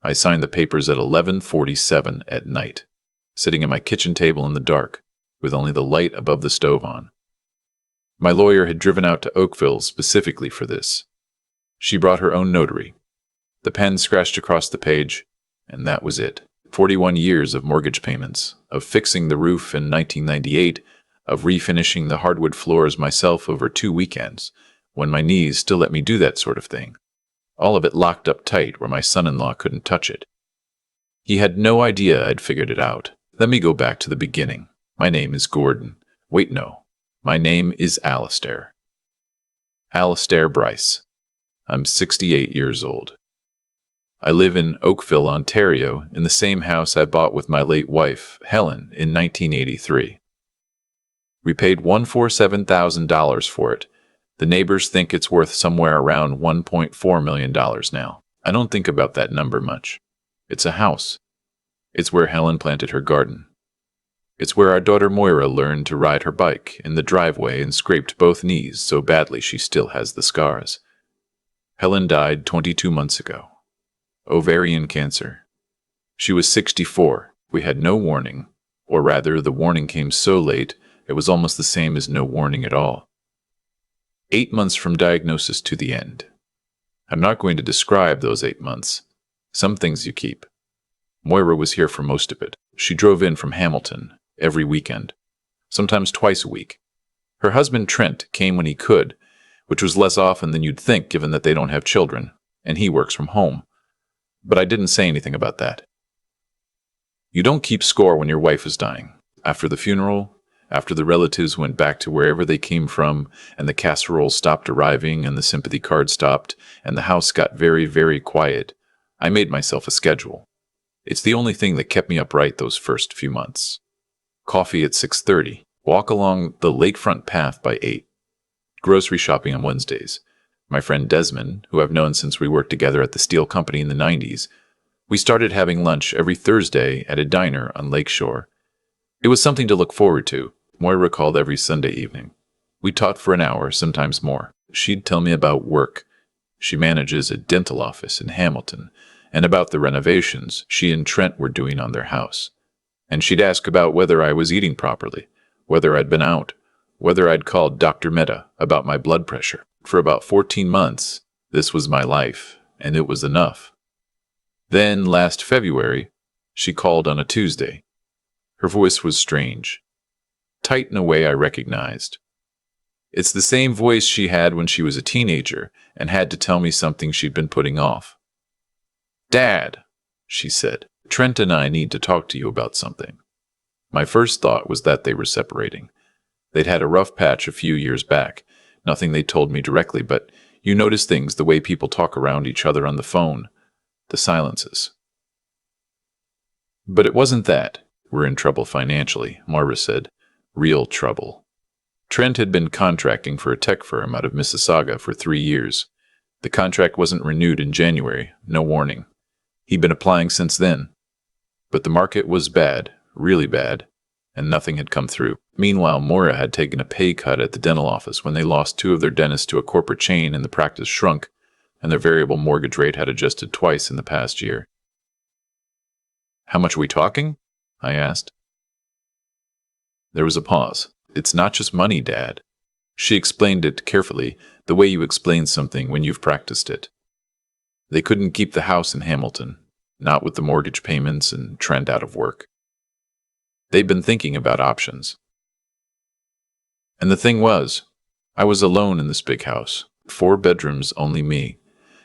I signed the papers at 11:47 at night, sitting at my kitchen table in the dark, with only the light above the stove on. My lawyer had driven out to Oakville specifically for this. She brought her own notary. The pen scratched across the page, and that was it. 41 years of mortgage payments, of fixing the roof in 1998, of refinishing the hardwood floors myself over 2 weekends, when my knees still let me do that sort of thing. All of it locked up tight where my son-in-law couldn't touch it. He had no idea I'd figured it out. Let me go back to the beginning. My name is Gordon. Wait, no. My name is Alistair. Alistair Bryce. I'm 68 years old. I live in Oakville, Ontario, in the same house I bought with my late wife, Helen, in 1983. We paid $147,000 for it. The neighbors think it's worth somewhere around $1.4 million now. I don't think about that number much. It's a house. It's where Helen planted her garden. It's where our daughter Moira learned to ride her bike in the driveway and scraped both knees so badly she still has the scars. Helen died 22 months ago. Ovarian cancer. She was 64. We had no warning, or rather, the warning came so late, it was almost the same as no warning at all. 8 months from diagnosis to the end. I'm not going to describe those 8 months. Some things you keep. Moira was here for most of it. She drove in from Hamilton every weekend, sometimes twice a week. Her husband Trent came when he could, which was less often than you'd think given that they don't have children, and he works from home. But I didn't say anything about that. You don't keep score when your wife is dying. After the funeral, after the relatives went back to wherever they came from, and the casserole stopped arriving, and the sympathy card stopped, and the house got very, very quiet, I made myself a schedule. It's the only thing that kept me upright those first few months. Coffee at 6:30. Walk along the lakefront path by 8. Grocery shopping on Wednesdays. My friend Desmond, who I've known since we worked together at the steel company in the 90s, we started having lunch every Thursday at a diner on Lakeshore. It was something to look forward to. Moira called every Sunday evening. We talked for an hour, sometimes more. She'd tell me about work. She manages a dental office in Hamilton, and about the renovations she and Trent were doing on their house. And she'd ask about whether I was eating properly, whether I'd been out, whether I'd called Dr. Mehta about my blood pressure. For about 14 months, this was my life, and it was enough. Then, last February, she called on a Tuesday. Her voice was strange, tight in a way I recognized. It's the same voice she had when she was a teenager and had to tell me something she'd been putting off. "Dad," she said, "Trent and I need to talk to you about something." My first thought was that they were separating. They'd had a rough patch a few years back. Nothing they told me directly, but you notice things the way people talk around each other on the phone, the silences. But it wasn't that. We're in trouble financially, Moira said. Real trouble. Trent had been contracting for a tech firm out of Mississauga for 3 years. The contract wasn't renewed in January, no warning. He'd been applying since then. But the market was bad, really bad, and nothing had come through. Meanwhile, Moira had taken a pay cut at the dental office when they lost 2 of their dentists to a corporate chain and the practice shrunk, and their variable mortgage rate had adjusted twice in the past year. "How much are we talking?" I asked. There was a pause. "It's not just money, Dad." She explained it carefully, the way you explain something when you've practiced it. They couldn't keep the house in Hamilton, not with the mortgage payments and Trent out of work. They'd been thinking about options. And the thing was, I was alone in this big house, 4 bedrooms, only me,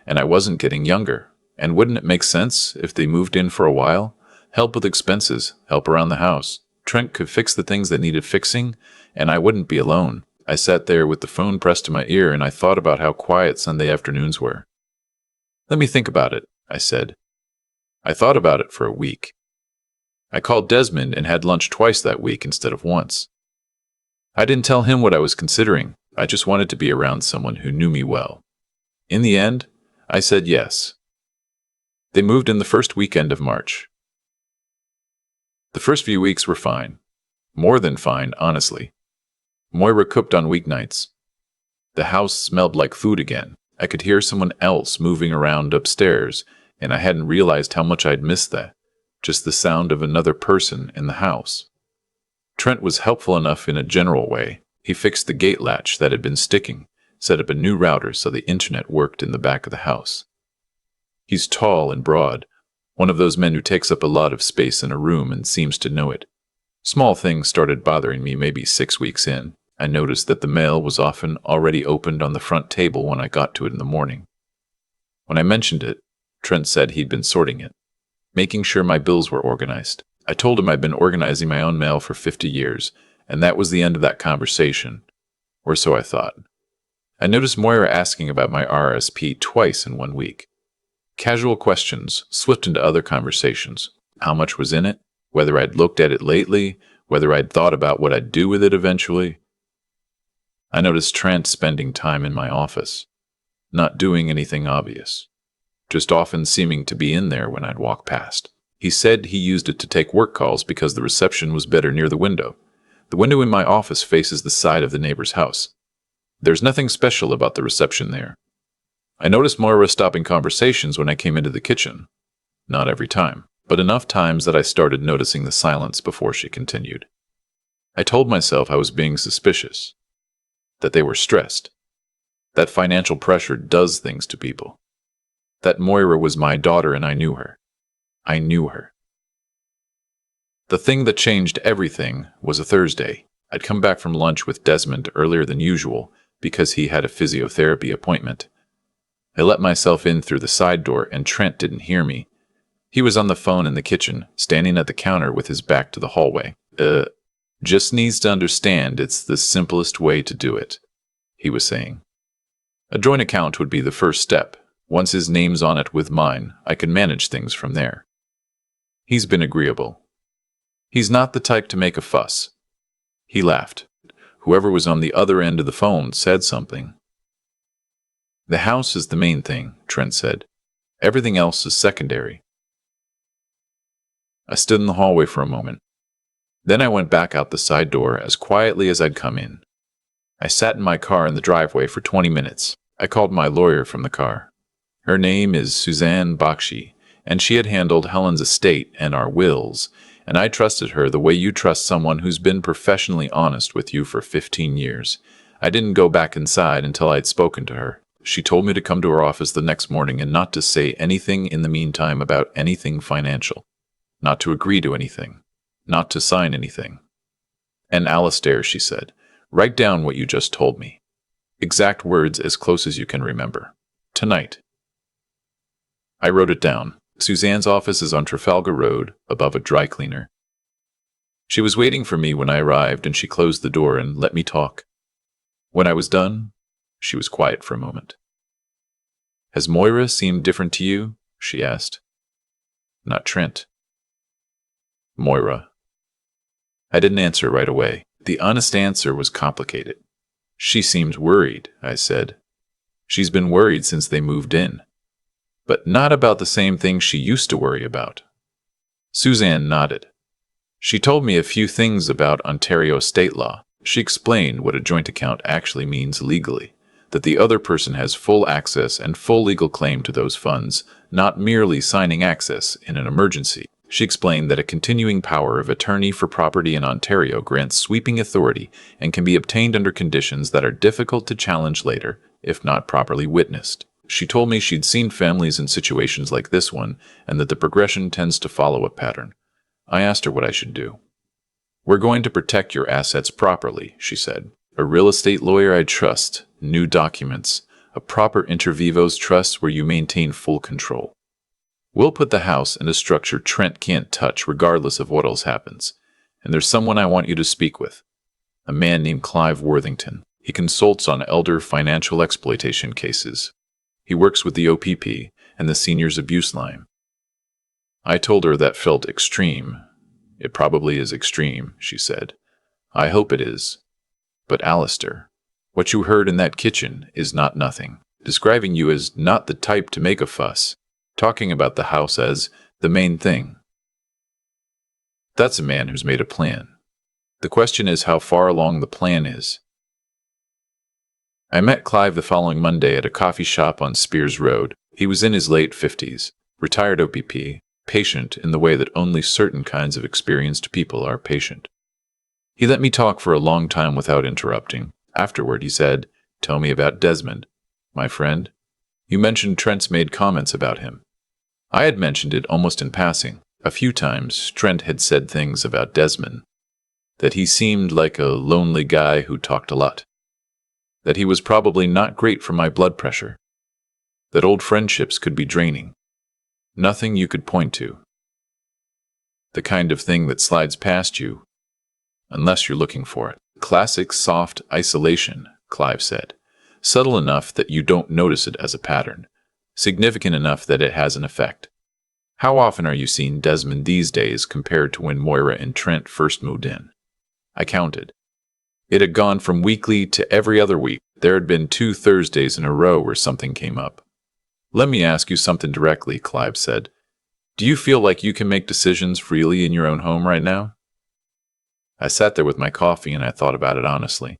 and I wasn't getting younger. And wouldn't it make sense if they moved in for a while? Help with expenses, help around the house. Trent could fix the things that needed fixing, and I wouldn't be alone. I sat there with the phone pressed to my ear, and I thought about how quiet Sunday afternoons were. "Let me think about it," I said. I thought about it for a week. I called Desmond and had lunch twice that week instead of once. I didn't tell him what I was considering. I just wanted to be around someone who knew me well. In the end, I said yes. They moved in the first weekend of March. The first few weeks were fine. More than fine, honestly. Moira cooked on weeknights. The house smelled like food again. I could hear someone else moving around upstairs, and I hadn't realized how much I'd missed that. Just the sound of another person in the house. Trent was helpful enough in a general way. He fixed the gate latch that had been sticking, set up a new router so the internet worked in the back of the house. He's tall and broad, one of those men who takes up a lot of space in a room and seems to know it. Small things started bothering me maybe 6 weeks in. I noticed that the mail was often already opened on the front table when I got to it in the morning. When I mentioned it, Trent said he'd been sorting it, making sure my bills were organized. I told him I'd been organizing my own mail for 50 years, and that was the end of that conversation. Or so I thought. I noticed Moira asking about my RSP twice in 1 week. Casual questions slipped into other conversations. How much was in it? Whether I'd looked at it lately? Whether I'd thought about what I'd do with it eventually? I noticed Trent spending time in my office, not doing anything obvious, just often seeming to be in there when I'd walk past. He said he used it to take work calls because the reception was better near the window. The window in my office faces the side of the neighbor's house. There's nothing special about the reception there. I noticed Moira stopping conversations when I came into the kitchen. Not every time, but enough times that I started noticing the silence before she continued. I told myself I was being suspicious, that they were stressed, that financial pressure does things to people, that Moira was my daughter and I knew her. I knew her. The thing that changed everything was a Thursday. I'd come back from lunch with Desmond earlier than usual because he had a physiotherapy appointment. I let myself in through the side door and Trent didn't hear me. He was on the phone in the kitchen, standing at the counter with his back to the hallway. Just needs to understand it's the simplest way to do it, he was saying. A joint account would be the first step. Once his name's on it with mine, I can manage things from there. He's been agreeable. He's not the type to make a fuss. He laughed. Whoever was on the other end of the phone said something. The house is the main thing, Trent said. Everything else is secondary. I stood in the hallway for a moment. Then I went back out the side door as quietly as I'd come in. I sat in my car in the driveway for 20 minutes. I called my lawyer from the car. Her name is Suzanne Bakshi, and she had handled Helen's estate and our wills, and I trusted her the way you trust someone who's been professionally honest with you for 15 years. I didn't go back inside until I'd spoken to her. She told me to come to her office the next morning and not to say anything in the meantime about anything financial, not to agree to anything, not to sign anything. And Alistair, she said, write down what you just told me. Exact words as close as you can remember. Tonight. I wrote it down. Suzanne's office is on Trafalgar Road, above a dry cleaner. She was waiting for me when I arrived, and she closed the door and let me talk. When I was done, she was quiet for a moment. Has Moira seemed different to you? She asked. Not Trent. Moira. I didn't answer right away. The honest answer was complicated. She seemed worried, I said. She's been worried since they moved in. But not about the same thing she used to worry about. Suzanne nodded. She told me a few things about Ontario state law. She explained what a joint account actually means legally, that the other person has full access and full legal claim to those funds, not merely signing access in an emergency. She explained that a continuing power of attorney for property in Ontario grants sweeping authority and can be obtained under conditions that are difficult to challenge later, if not properly witnessed. She told me she'd seen families in situations like this one, and that the progression tends to follow a pattern. I asked her what I should do. We're going to protect your assets properly, she said. A real estate lawyer I trust, new documents, a proper inter vivos trust where you maintain full control. We'll put the house in a structure Trent can't touch regardless of what else happens. And there's someone I want you to speak with. A man named Clive Worthington. He consults on elder financial exploitation cases. He works with the OPP and the Seniors Abuse Line. I told her that felt extreme. It probably is extreme, she said. I hope it is. But Alistair, what you heard in that kitchen is not nothing. Describing you as not the type to make a fuss. Talking about the house as the main thing. That's a man who's made a plan. The question is how far along the plan is. I met Clive the following Monday at a coffee shop on Spears Road. He was in his late 50s, Retired OPP, patient in the way that only certain kinds of experienced people are patient. He let me talk for a long time without interrupting. Afterward, he said, "Tell me about Desmond, my friend. You mentioned Trent's made comments about him." I had mentioned it almost in passing. A few times, Trent had said things about Desmond. That he seemed like a lonely guy who talked a lot. That he was probably not great for my blood pressure. That old friendships could be draining. Nothing you could point to. The kind of thing that slides past you, unless you're looking for it. Classic soft isolation, Clive said. Subtle enough that you don't notice it as a pattern. Significant enough that it has an effect. How often are you seeing Desmond these days compared to when Moira and Trent first moved in? I counted. It had gone from weekly to every other week. There had been 2 Thursdays in a row where something came up. "Let me ask you something directly," Clive said. "Do you feel like you can make decisions freely in your own home right now?" I sat there with my coffee and I thought about it honestly.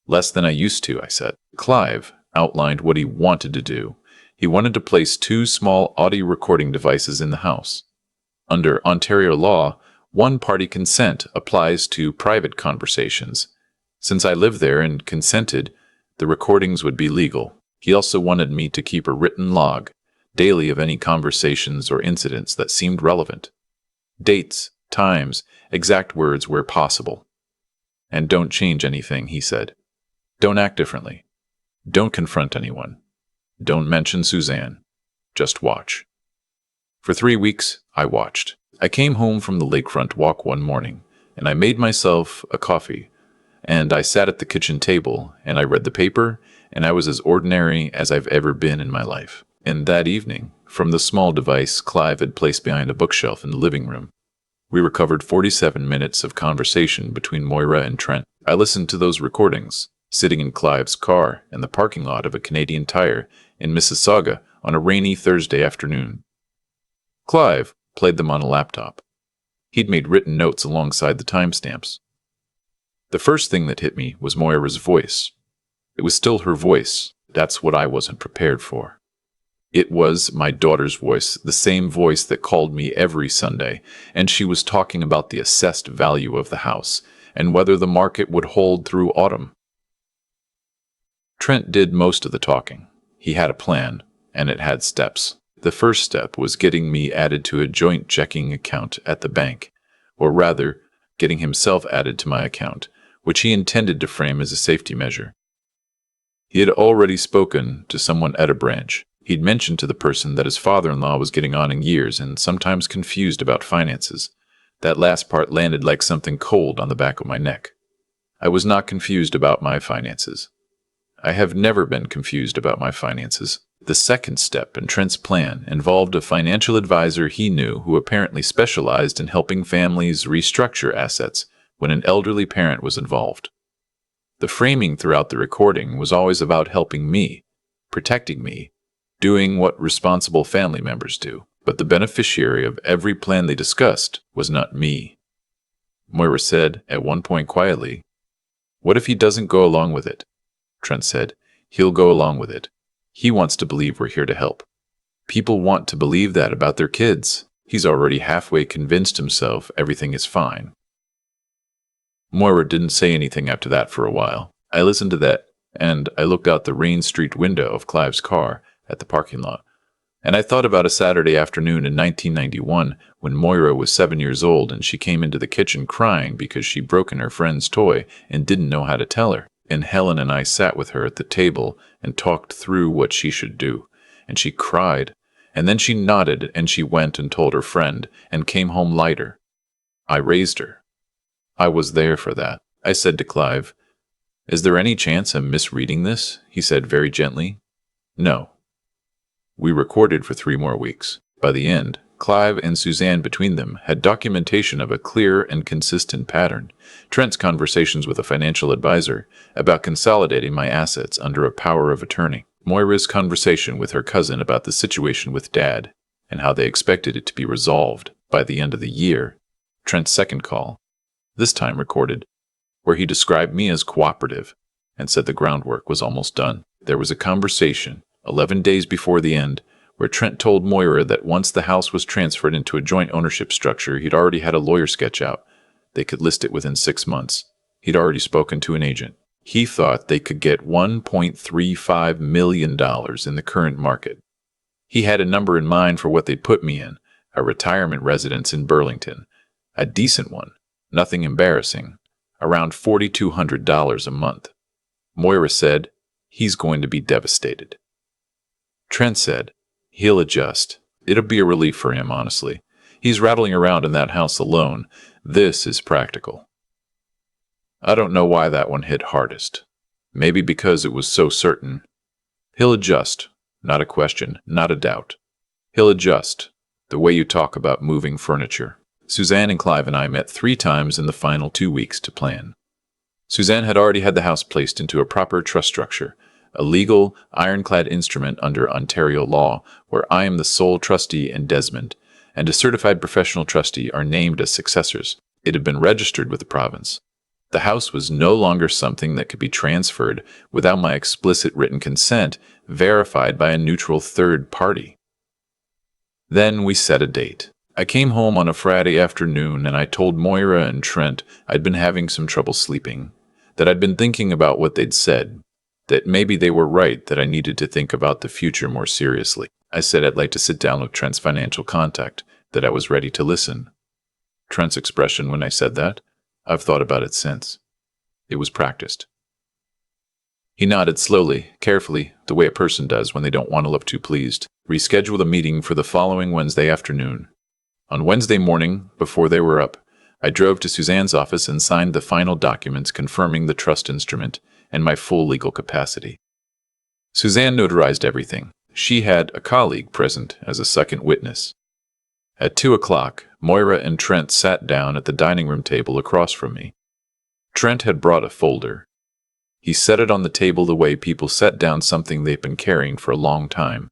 "Less than I used to," I said. Clive outlined what he wanted to do. He wanted to place 2 small audio recording devices in the house. Under Ontario law, one-party consent applies to private conversations. Since I lived there and consented, the recordings would be legal. He also wanted me to keep a written log, daily, of any conversations or incidents that seemed relevant. Dates, times, exact words where possible. "And don't change anything," he said. "Don't act differently. Don't confront anyone. Don't mention Suzanne. Just watch." For 3 weeks, I watched. I came home from the lakefront walk one morning, and I made myself a coffee, and I sat at the kitchen table, and I read the paper, and I was as ordinary as I've ever been in my life. And that evening, from the small device Clive had placed behind a bookshelf in the living room, we recovered 47 minutes of conversation between Moira and Trent. I listened to those recordings, sitting in Clive's car in the parking lot of a Canadian Tire in Mississauga on a rainy Thursday afternoon. Clive played them on a laptop. He'd made written notes alongside the timestamps. The first thing that hit me was Moira's voice. It was still her voice. That's what I wasn't prepared for. It was my daughter's voice, the same voice that called me every Sunday, and she was talking about the assessed value of the house and whether the market would hold through autumn. Trent did most of the talking. He had a plan, and it had steps. The first step was getting me added to a joint checking account at the bank, or rather, getting himself added to my account, which he intended to frame as a safety measure. He had already spoken to someone at a branch. He'd mentioned to the person that his father-in-law was getting on in years and sometimes confused about finances. That last part landed like something cold on the back of my neck. I was not confused about my finances. I have never been confused about my finances. The second step in Trent's plan involved a financial advisor he knew who apparently specialized in helping families restructure assets when an elderly parent was involved. The framing throughout the recording was always about helping me, protecting me, doing what responsible family members do. But the beneficiary of every plan they discussed was not me. Moira said at one point quietly, "What if he doesn't go along with it?" Trent said, "He'll go along with it. He wants to believe we're here to help." People want to believe that about their kids. He's already halfway convinced himself everything is fine. Moira didn't say anything after that for a while. I listened to that, and I looked out the rain streaked window of Clive's car at the parking lot. And I thought about a Saturday afternoon in 1991 when Moira was 7 years old and she came into the kitchen crying because she'd broken her friend's toy and didn't know how to tell her. And Helen and I sat with her at the table and talked through what she should do. And she cried. And then she nodded and she went and told her friend and came home lighter. I raised her. I was there for that. I said to Clive, "Is there any chance I'm misreading this?" He said very gently, "No." We recorded for 3 more weeks. By the end, Clive and Suzanne between them had documentation of a clear and consistent pattern. Trent's conversations with a financial advisor about consolidating my assets under a power of attorney. Moira's conversation with her cousin about the situation with Dad and how they expected it to be resolved by the end of the year. Trent's second call, this time recorded, where he described me as cooperative and said the groundwork was almost done. There was a conversation 11 days before the end, where Trent told Moira that once the house was transferred into a joint ownership structure, he'd already had a lawyer sketch out. They could list it within 6 months. He'd already spoken to an agent. He thought they could get $1.35 million in the current market. He had a number in mind for what they'd put me in, a retirement residence in Burlington. A decent one, nothing embarrassing, around $4,200 a month. Moira said, he's going to be devastated. Trent said, he'll adjust. It'll be a relief for him, honestly. He's rattling around in that house alone. This is practical. I don't know why that one hit hardest. Maybe because it was so certain. He'll adjust. Not a question, not a doubt. He'll adjust. The way you talk about moving furniture. Suzanne and Clive and I met 3 times in the final 2 weeks to plan. Suzanne had already had the house placed into a proper trust structure, a legal, ironclad instrument under Ontario law, where I am the sole trustee and Desmond, and a certified professional trustee are named as successors. It had been registered with the province. The house was no longer something that could be transferred without my explicit written consent, verified by a neutral third party. Then we set a date. I came home on a Friday afternoon and I told Moira and Trent I'd been having some trouble sleeping, that I'd been thinking about what they'd said, that maybe they were right, that I needed to think about the future more seriously. I said I'd like to sit down with Trent's financial contact, that I was ready to listen. Trent's expression when I said that, I've thought about it since. It was practiced. He nodded slowly, carefully, the way a person does when they don't want to look too pleased. Rescheduled a meeting for the following Wednesday afternoon. On Wednesday morning, before they were up, I drove to Suzanne's office and signed the final documents confirming the trust instrument and my full legal capacity. Suzanne notarized everything. She had a colleague present as a second witness. At 2 o'clock, Moira and Trent sat down at the dining room table across from me. Trent had brought a folder. He set it on the table the way people set down something they've been carrying for a long time.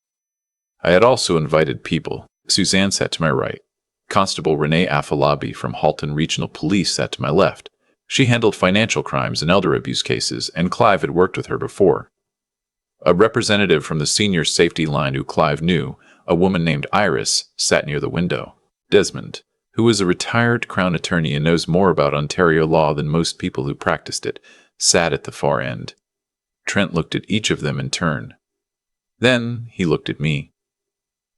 I had also invited people. Suzanne sat to my right. Constable Renee Afalabi from Halton Regional Police sat to my left. She handled financial crimes and elder abuse cases, and Clive had worked with her before. A representative from the senior safety line who Clive knew, a woman named Iris, sat near the window. Desmond, who is a retired Crown attorney and knows more about Ontario law than most people who practiced it, sat at the far end. Trent looked at each of them in turn. Then he looked at me.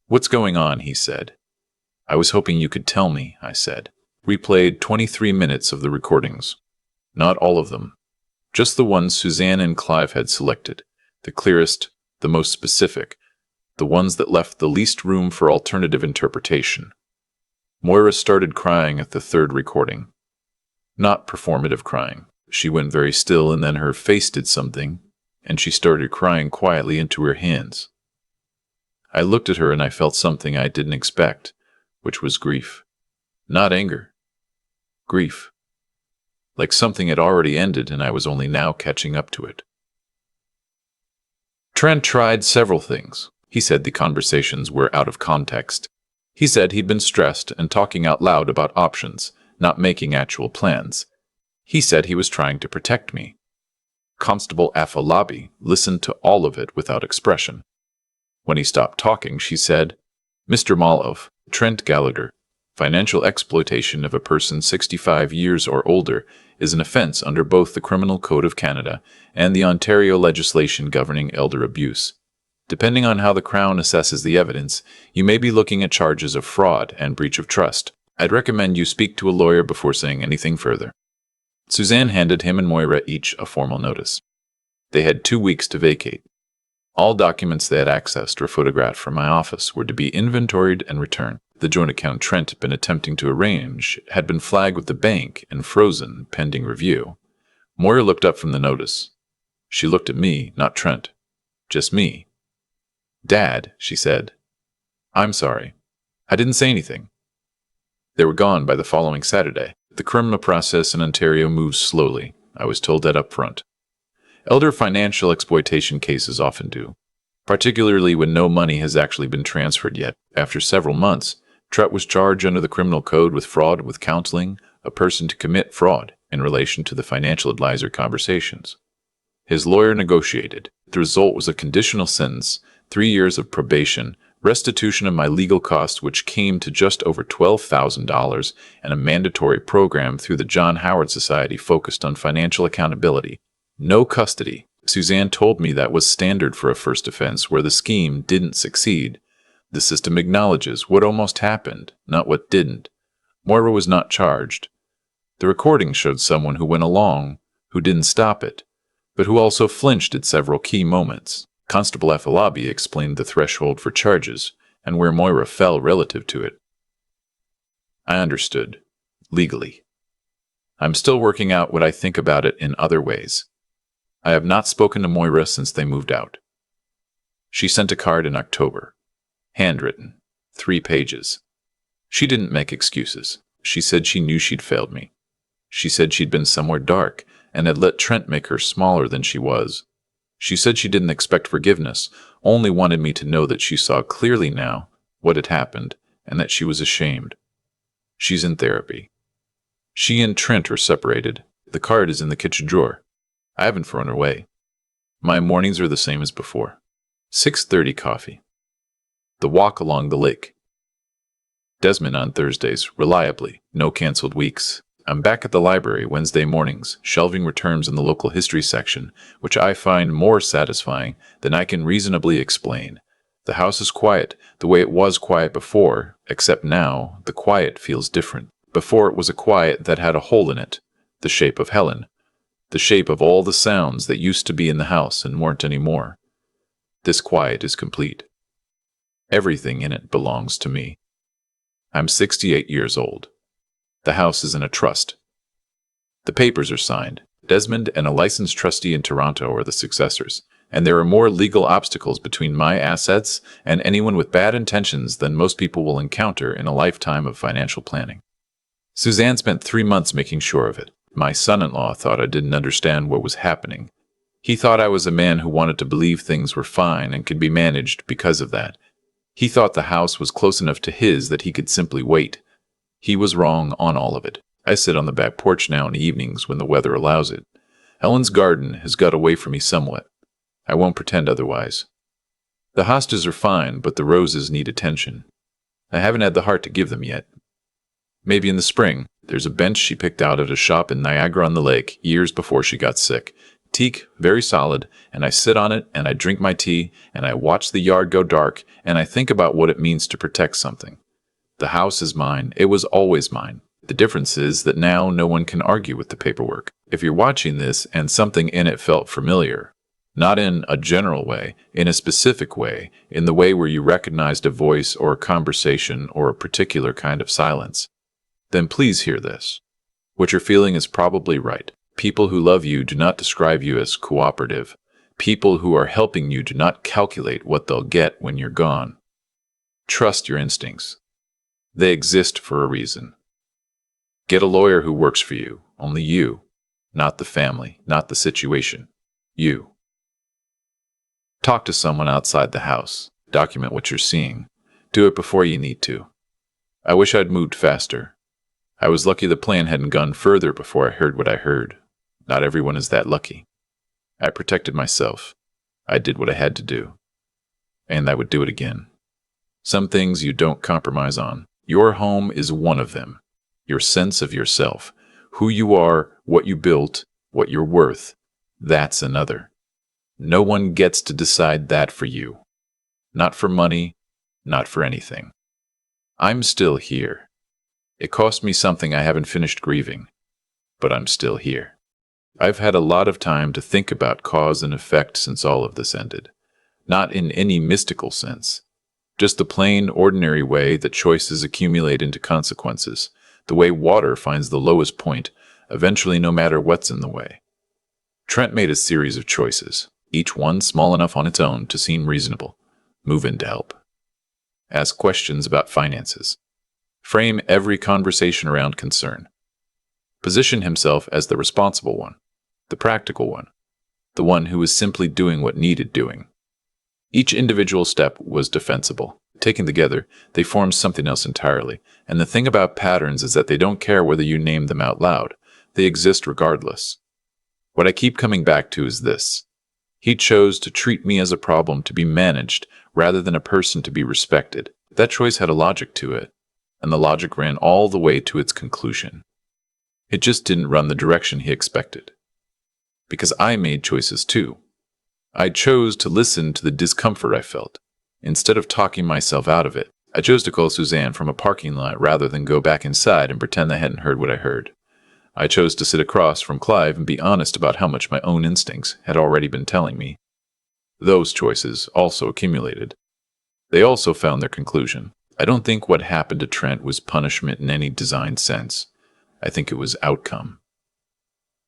"What's going on?" he said. "I was hoping you could tell me," I said. We played 23 minutes of the recordings. Not all of them. Just the ones Suzanne and Clive had selected. The clearest, the most specific, the ones that left the least room for alternative interpretation. Moira started crying at the third recording. Not performative crying. She went very still and then her face did something, and she started crying quietly into her hands. I looked at her and I felt something I didn't expect, which was grief. Not anger. Grief. Like something had already ended and I was only now catching up to it. Trent tried several things. He said the conversations were out of context. He said he'd been stressed and talking out loud about options, not making actual plans. He said he was trying to protect me. Constable Afalabi listened to all of it without expression. When he stopped talking, she said, "Mr. Malov, Trent Gallagher, financial exploitation of a person 65 years or older is an offense under both the Criminal Code of Canada and the Ontario legislation governing elder abuse. Depending on how the Crown assesses the evidence, you may be looking at charges of fraud and breach of trust. I'd recommend you speak to a lawyer before saying anything further." Suzanne handed him and Moira each a formal notice. They had 2 weeks to vacate. All documents they had accessed or photographed from my office were to be inventoried and returned. The joint account Trent had been attempting to arrange had been flagged with the bank and frozen pending review. Moira looked up from the notice. She looked at me, not Trent. Just me. "Dad," she said. "I'm sorry. I didn't say anything." They were gone by the following Saturday. The criminal process in Ontario moves slowly. I was told that up front. Elder financial exploitation cases often do, particularly when no money has actually been transferred yet. After several months, Trent was charged under the criminal code with fraud with counseling a person to commit fraud in relation to the financial advisor conversations. His lawyer negotiated. The result was a conditional sentence, 3 years of probation, restitution of my legal costs, which came to just over $12,000, and a mandatory program through the John Howard Society focused on financial accountability. No custody. Suzanne told me that was standard for a first offense where the scheme didn't succeed. The system acknowledges what almost happened, not what didn't. Moira was not charged. The recording showed someone who went along, who didn't stop it, but who also flinched at several key moments. Constable Afalabi explained the threshold for charges and where Moira fell relative to it. I understood. Legally. I'm still working out what I think about it in other ways. I have not spoken to Moira since they moved out. She sent a card in October. Handwritten. 3 pages. She didn't make excuses. She said she knew she'd failed me. She said she'd been somewhere dark and had let Trent make her smaller than she was. She said she didn't expect forgiveness, only wanted me to know that she saw clearly now what had happened and that she was ashamed. She's in therapy. She and Trent are separated. The card is in the kitchen drawer. I haven't thrown her away. My mornings are the same as before. 6:30 coffee. The walk along the lake. Desmond on Thursdays, reliably, no canceled weeks. I'm back at the library Wednesday mornings, shelving returns in the local history section, which I find more satisfying than I can reasonably explain. The house is quiet, the way it was quiet before, except now the quiet feels different. Before it was a quiet that had a hole in it, the shape of Helen, the shape of all the sounds that used to be in the house and weren't anymore. This quiet is complete. Everything in it belongs to me. I'm 68 years old. The house is in a trust. The papers are signed. Desmond and a licensed trustee in Toronto are the successors, and there are more legal obstacles between my assets and anyone with bad intentions than most people will encounter in a lifetime of financial planning. Suzanne spent 3 months making sure of it. My son-in-law thought I didn't understand what was happening. He thought I was a man who wanted to believe things were fine and could be managed because of that. He thought the house was close enough to his that he could simply wait. He was wrong on all of it. I sit on the back porch now in the evenings when the weather allows it. Helen's garden has got away from me somewhat. I won't pretend otherwise. The hostas are fine, but the roses need attention. I haven't had the heart to give them yet. Maybe in the spring. There's a bench she picked out at a shop in Niagara-on-the-Lake years before she got sick. Teak, very solid, and I sit on it and I drink my tea and I watch the yard go dark and I think about what it means to protect something. The house is mine. It was always mine. The difference is that now no one can argue with the paperwork. If you're watching this and something in it felt familiar, not in a general way, in a specific way, in the way where you recognized a voice or a conversation or a particular kind of silence, then please hear this. What you're feeling is probably right. People who love you do not describe you as cooperative. People who are helping you do not calculate what they'll get when you're gone. Trust your instincts. They exist for a reason. Get a lawyer who works for you, only you, not the family, not the situation, you. Talk to someone outside the house. Document what you're seeing. Do it before you need to. I wish I'd moved faster. I was lucky the plan hadn't gone further before I heard what I heard. Not everyone is that lucky. I protected myself. I did what I had to do. And I would do it again. Some things you don't compromise on. Your home is one of them. Your sense of yourself, who you are, what you built, what you're worth, that's another. No one gets to decide that for you. Not for money, not for anything. I'm still here. It cost me something I haven't finished grieving, but I'm still here. I've had a lot of time to think about cause and effect since all of this ended. Not in any mystical sense. Just the plain, ordinary way that choices accumulate into consequences. The way water finds the lowest point, eventually no matter what's in the way. Trent made a series of choices, each one small enough on its own to seem reasonable. Move in to help. Ask questions about finances. Frame every conversation around concern. Position himself as the responsible one, the practical one, the one who was simply doing what needed doing. Each individual step was defensible. Taken together, they formed something else entirely, and the thing about patterns is that they don't care whether you name them out loud. They exist regardless. What I keep coming back to is this. He chose to treat me as a problem to be managed rather than a person to be respected. That choice had a logic to it, and the logic ran all the way to its conclusion. It just didn't run the direction he expected. Because I made choices too. I chose to listen to the discomfort I felt. Instead of talking myself out of it, I chose to call Suzanne from a parking lot rather than go back inside and pretend I hadn't heard what I heard. I chose to sit across from Clive and be honest about how much my own instincts had already been telling me. Those choices also accumulated. They also found their conclusion. I don't think what happened to Trent was punishment in any designed sense. I think it was outcome.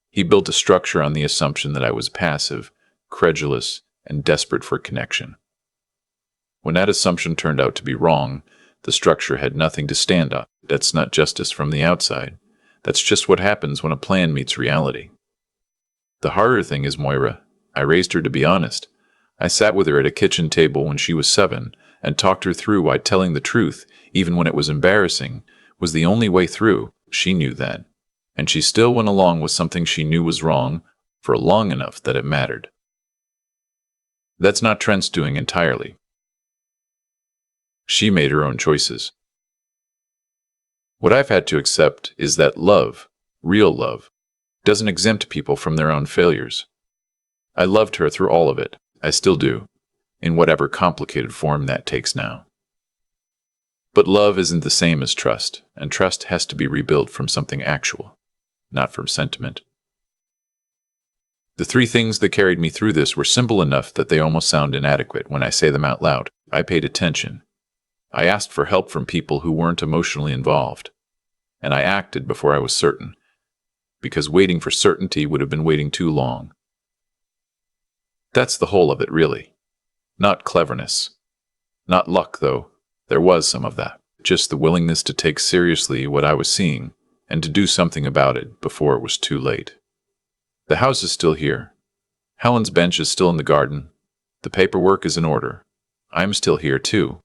He built a structure on the assumption that I was passive, credulous, and desperate for connection. When that assumption turned out to be wrong, the structure had nothing to stand on. That's not justice from the outside. That's just what happens when a plan meets reality. The harder thing is Moira. I raised her to be honest. I sat with her at a kitchen table when she was 7 and talked her through why telling the truth, even when it was embarrassing, was the only way through. She knew that. And she still went along with something she knew was wrong for long enough that it mattered. That's not Trent's doing entirely. She made her own choices. What I've had to accept is that love, real love, doesn't exempt people from their own failures. I loved her through all of it. I still do, in whatever complicated form that takes now. But love isn't the same as trust, and trust has to be rebuilt from something actual, not from sentiment. The 3 things that carried me through this were simple enough that they almost sound inadequate when I say them out loud. I paid attention. I asked for help from people who weren't emotionally involved. And I acted before I was certain, because waiting for certainty would have been waiting too long. That's the whole of it, really. Not cleverness. Not luck, though. There was some of that. Just the willingness to take seriously what I was seeing and to do something about it before it was too late. The house is still here. Helen's bench is still in the garden. The paperwork is in order. I'm still here, too.